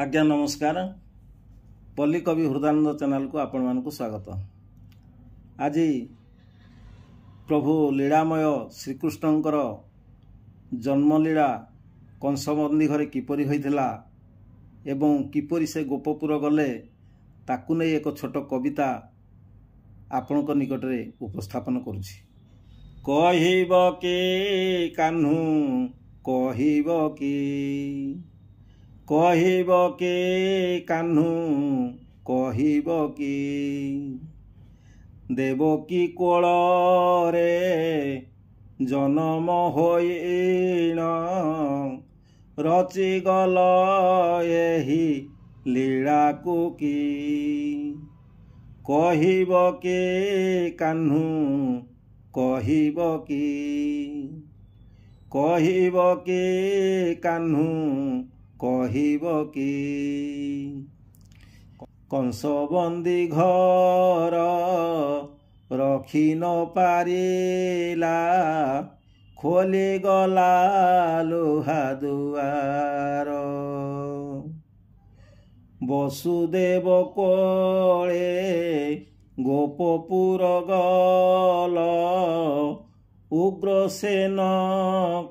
आज्ञा नमस्कार। पल्ली कवि हृदानंद चैनल को आपण मानकु स्वागत। आज प्रभु लीलामय श्रीकृष्णंकर जन्मलीला कंसबंदी घरे किपरि होइथिला एवं किपरि से गोपपुर गले ताकु नै एक छोट कविता आपणक निकट रे उपस्थापन करुछि। कहिब के कान्हू कहिब की, कहिब के कान्हू कहिब की, देवकी कोल रे जन्म होइण रचिगल एही लीला को की। कहिब के कान्हू कहिब की, कहिब के कान्हू कहिब की, कंसबंदी घर रखी न पारिला खोली गला लुहा दुआर। वसुदेव कोले गोपपुर गल उग्रसेन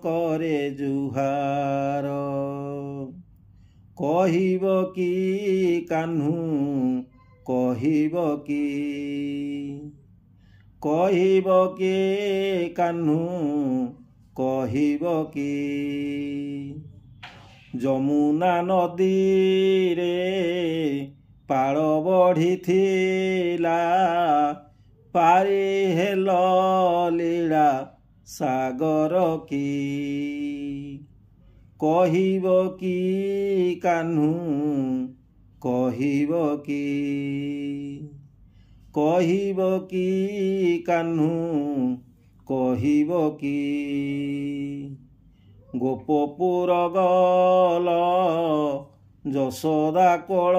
करे जुहार। कहिब की कान्हू कहिब की, कहिब के कान्हू कहिब की, जमुना नदी रे पाळ बढ़िथिला पारी हेल लीला सागर की। कहिब की कान्हू कहिब की, कहिब की कान्हू कहिब की, गोपपुर गल यशोदा कोल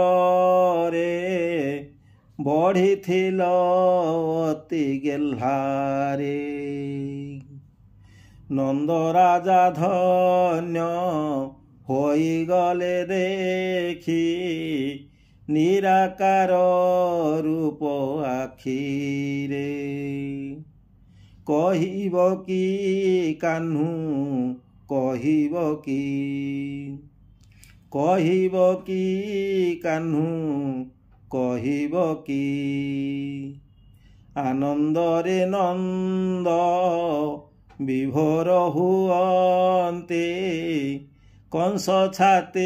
रे बढ़िथिल अति गेल्हारे। नंद राजा धन्य होई गले देखी निराकार रूप आखिरे। कहिब की कान्हू कहिब की, कहिब की कान्हू कहिब की, आनंदरे नंद विभोर हुअन्ते कंस छाते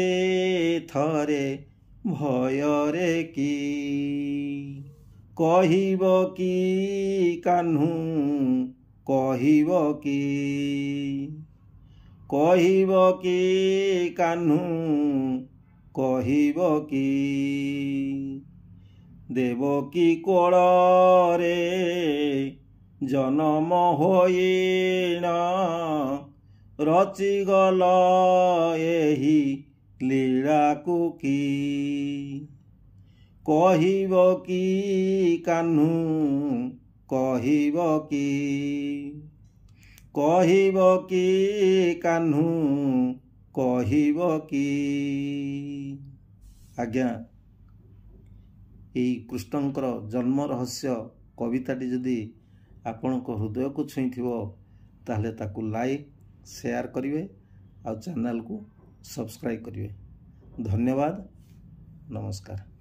थरे भयरे की। कहिब की कान्हू कहिब की, कहिब की कान्हू कहिब की, देवकी कोल रे जन्म होइण रचिगल एही लीला को की। कहिब की कान्हू कहिब की, कहिब की कान्हू कहिब की। आज्ञा यही कृष्णंकर जन्म रहस्य कविताटी जदि आपणक हृदय को छुईथिबो ताहले ताकू लाइक शेयर करिवे और चैनल को सब्सक्राइब करिवे। धन्यवाद। नमस्कार।